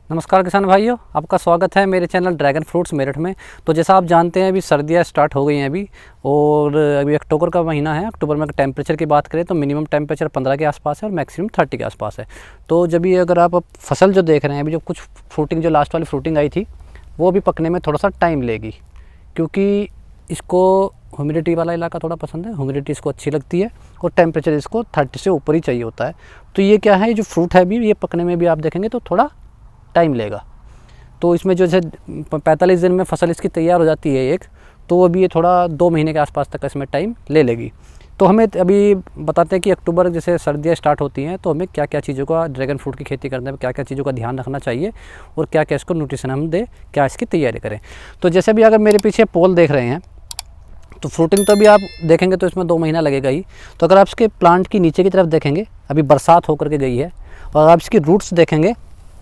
नमस्कार किसान भाइयों, आपका स्वागत है मेरे चैनल ड्रैगन फ्रूट्स मेरठ में। तो जैसा आप जानते हैं अभी सर्दियाँ स्टार्ट हो गई हैं अभी, और अभी अक्टूबर का महीना है। अक्टूबर में टेम्परेचर की बात करें तो मिनिमम टेम्परेचर 15 के आसपास है और मैक्सिमम 30 के आसपास है। तो जब ये अगर आप फसल जो देख रहे हैं अभी, जो कुछ फ्रूटिंग जो लास्ट वाली फ्रूटिंग आई थी वो अभी पकने में थोड़ा सा टाइम लेगी, क्योंकि इसको ह्यूमिडिटी वाला इलाका थोड़ा पसंद है। ह्यूमिडिटी इसको अच्छी लगती है और टेम्परेचर इसको 30 से ऊपर ही चाहिए होता है। तो ये क्या है, जो फ्रूट है अभी ये पकने में भी आप देखेंगे तो थोड़ा टाइम लेगा। तो इसमें जो है 45 दिन में फसल इसकी तैयार हो जाती है एक, तो अभी ये थोड़ा 2 महीने के आसपास तक इसमें टाइम ले लेगी। तो हमें अभी बताते हैं कि अक्टूबर जैसे सर्दियाँ स्टार्ट होती हैं तो हमें क्या क्या चीज़ों का ड्रैगन फ्रूट की खेती करने में क्या क्या चीज़ों का ध्यान रखना चाहिए और क्या क्या इसको न्यूट्रिशन हम दें, क्या इसकी तैयारी करें। तो जैसे भी अगर मेरे पीछे पोल देख रहे हैं तो फ्रूटिंग तो अभी आप देखेंगे तो इसमें 2 महीना लगेगा ही। तो अगर आप इसके प्लांट की नीचे की तरफ देखेंगे, अभी बरसात होकर के गई है, और आप इसकी रूट्स देखेंगे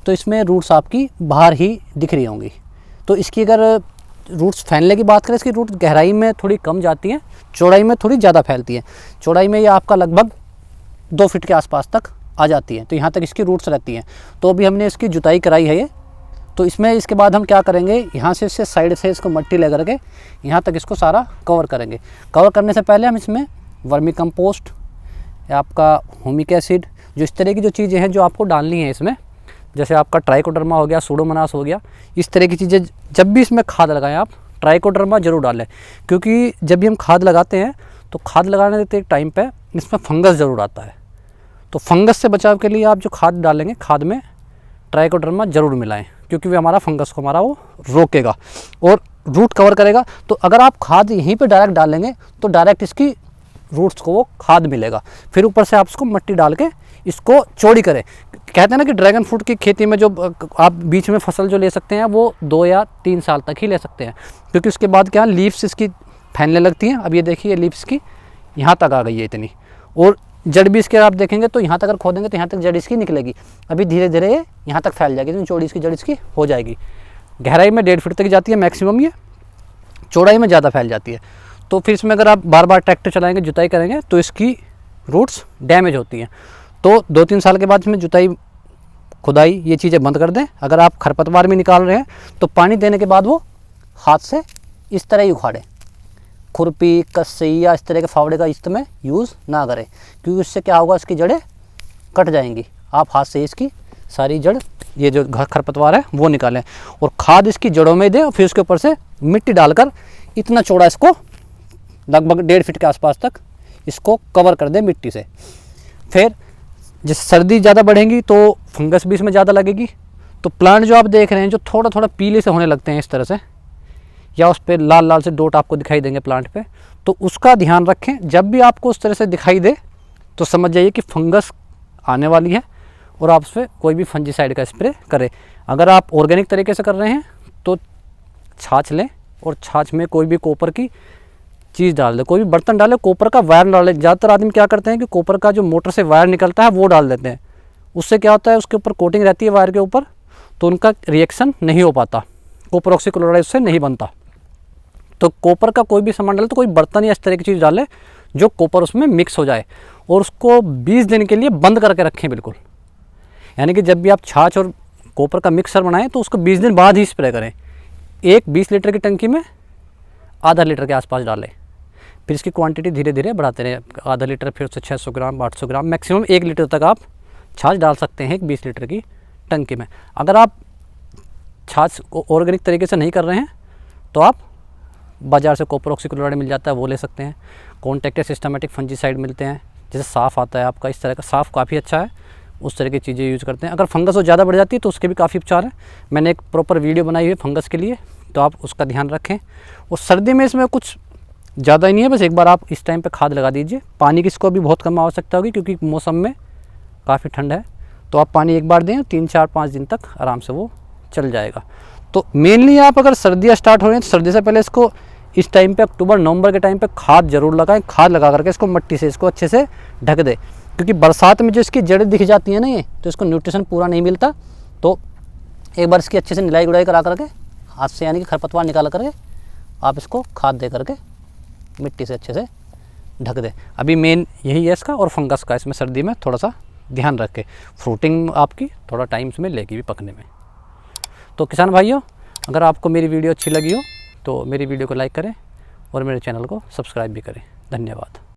तो इसमें रूट्स आपकी बाहर ही दिख रही होंगी। तो इसकी अगर रूट्स फैलने की बात करें, इसकी रूट गहराई में थोड़ी कम जाती हैं, चौड़ाई में थोड़ी ज़्यादा फैलती हैं। चौड़ाई में ये आपका लगभग 2 फीट के आसपास तक आ जाती है, तो यहाँ तक इसकी रूट्स रहती हैं। तो अभी हमने इसकी जुताई कराई है ये, तो इसमें इसके बाद हम क्या करेंगे, यहाँ से इससे साइड से इसको मट्टी ले करके यहाँ तक इसको सारा कवर करेंगे। कवर करने से पहले हम इसमें वर्मी कंपोस्ट या आपका ह्यूमिक एसिड, जो इस तरह की जो चीज़ें हैं जो आपको डालनी है इसमें, जैसे आपका ट्राइकोडर्मा हो गया, सूडोमोनास हो गया, इस तरह की चीज़ें जब भी इसमें खाद लगाएं आप ट्राइकोडर्मा जरूर डालें, क्योंकि जब भी हम खाद लगाते हैं तो खाद लगाने के टाइम पे इसमें फंगस ज़रूर आता है। तो फंगस से बचाव के लिए आप जो खाद डालेंगे, खाद में ट्राइकोडर्मा ज़रूर मिलाएं, क्योंकि वो हमारा फंगस को वो रोकेगा और रूट कवर करेगा। तो अगर आप खाद यहीं पे डायरेक्ट डालेंगे तो डायरेक्ट इसकी रूट्स को वो खाद मिलेगा। फिर ऊपर से आप इसको मट्टी डाल के इसको चौड़ी करें। कहते हैं ना कि ड्रैगन फ्रूट की खेती में जो आप बीच में फसल जो ले सकते हैं वो 2 या 3 साल तक ही ले सकते हैं, क्योंकि उसके बाद क्या लीव्स इसकी फैलने लगती हैं। अब ये देखिए लीव्स की यहाँ तक आ गई है इतनी, और जड़ भी इसके आप देखेंगे तो यहाँ तक अगर खोदेंगे तो यहाँ तक जड़ इसकी निकलेगी। अभी धीरे धीरे ये यहाँ तक फैल जाएगी, इतनी चौड़ी इसकी जड़ इसकी हो जाएगी। गहराई में 1.5 फीट तक जाती है मैक्सिमम, ये चौड़ाई में ज़्यादा फैल जाती है। तो फिर इसमें अगर आप बार बार ट्रैक्टर चलाएंगे, जुताई करेंगे तो इसकी रूट्स डैमेज होती हैं। तो 2-3 साल के बाद इसमें जुताई, खुदाई, ये चीज़ें बंद कर दें। अगर आप खरपतवार भी निकाल रहे हैं तो पानी देने के बाद वो हाथ से इस तरह ही उखाड़ें। खुरपी, कस्सी या इस तरह के फावड़े का इस्तेमाल यूज़ ना करें, क्योंकि उससे क्या होगा, इसकी जड़ें कट जाएंगी। आप हाथ से इसकी सारी जड़, ये जो खरपतवार है वो निकालें और खाद इसकी जड़ों में दें, और फिर उसके ऊपर से मिट्टी डालकर इतना चौड़ा इसको लगभग 1.5 फीट के आसपास तक इसको कवर कर दें मिट्टी से। फिर जैसे सर्दी ज़्यादा बढ़ेंगी तो फंगस भी इसमें ज़्यादा लगेगी। तो प्लांट जो आप देख रहे हैं जो थोड़ा थोड़ा पीले से होने लगते हैं इस तरह से, या उस पर लाल लाल से डॉट आपको दिखाई देंगे प्लांट पे, तो उसका ध्यान रखें। जब भी आपको उस तरह से दिखाई दे तो समझ जाइए कि फंगस आने वाली है और आप उस पर कोई भी फंजीसाइड का स्प्रे करें। अगर आप ऑर्गेनिक तरीके से कर रहे हैं तो छाछ लें और छाछ में कोई भी कॉपर की चीज़ डाल दें, कोई भी बर्तन डालें, कॉपर का वायर डाल दें। ज़्यादातर आदमी क्या करते हैं कि कॉपर का जो मोटर से वायर निकलता है वो डाल देते हैं। उससे क्या होता है, उसके ऊपर कोटिंग रहती है वायर के ऊपर, तो उनका रिएक्शन नहीं हो पाता, कॉपर ऑक्सीक्लोराइड उससे नहीं बनता। तो कॉपर का कोई भी सामान डाले तो कोई बर्तन या इस तरह की चीज़ डालें जो कॉपर उसमें मिक्स हो जाए, और उसको 20 दिन के लिए बंद करके रखें बिल्कुल। यानी कि जब भी आप छाछ और कॉपर का मिक्सर बनाएं तो उसको 20 दिन बाद ही स्प्रे करें। एक 20 लीटर की टंकी में आधा लीटर के आसपास डालें। फिर इसकी क्वांटिटी धीरे धीरे बढ़ाते रहें, आधा लीटर, फिर उससे 600 ग्राम, 800 ग्राम, मैक्सिमम 1 लीटर तक आप छाछ डाल सकते हैं एक 20 लीटर की टंकी में। अगर आप छाछ ऑर्गेनिक तरीके से नहीं कर रहे हैं तो आप बाज़ार से कॉपर ऑक्सीक्लोराइड मिल जाता है, वो ले सकते हैं। कॉन्टैक्ट सिस्टमेटिक फंजीसाइड मिलते हैं, जैसे साफ़ आता है आपका, इस तरह का साफ़ काफ़ी अच्छा है, उस तरह की चीज़ें यूज़ करते हैं। अगर फंगस वो ज़्यादा बढ़ जाती है तो उसके भी काफ़ी उपचार हैं। मैंने एक प्रॉपर वीडियो बनाई हुई फंगस के लिए, तो आप उसका ध्यान रखें। और सर्दी में इसमें कुछ ज़्यादा ही नहीं है, बस एक बार आप इस टाइम पे खाद लगा दीजिए। पानी की इसको भी बहुत कम आवश्यकता होगी, क्योंकि मौसम में काफ़ी ठंड है। तो आप पानी एक बार दें, 3-4-5 दिन तक आराम से वो चल जाएगा। तो मेनली आप अगर सर्दियाँ स्टार्ट हो रही हैं तो सर्दी से पहले इसको इस टाइम पे अक्टूबर-नवंबर के टाइम पे खाद जरूर लगाएं। खाद लगा करके इसको मट्टी से इसको अच्छे से ढक दें, क्योंकि बरसात में जो इसकी जड़ें दिख जाती हैं ना, ये तो इसको न्यूट्रिशन पूरा नहीं मिलता। तो एक बार इसकी अच्छे से निलाई गुड़ाई करा करके हाथ से, यानी कि खरपतवार निकाल करके आप इसको खाद दे करके मिट्टी से अच्छे से ढक दें। अभी मेन यही है इसका, और फंगस का इसमें सर्दी में थोड़ा सा ध्यान रखें। फ्रूटिंग आपकी थोड़ा टाइम इसमें लेगी भी पकने में। तो किसान भाइयों, अगर आपको मेरी वीडियो अच्छी लगी हो तो मेरी वीडियो को लाइक करें और मेरे चैनल को सब्सक्राइब भी करें। धन्यवाद।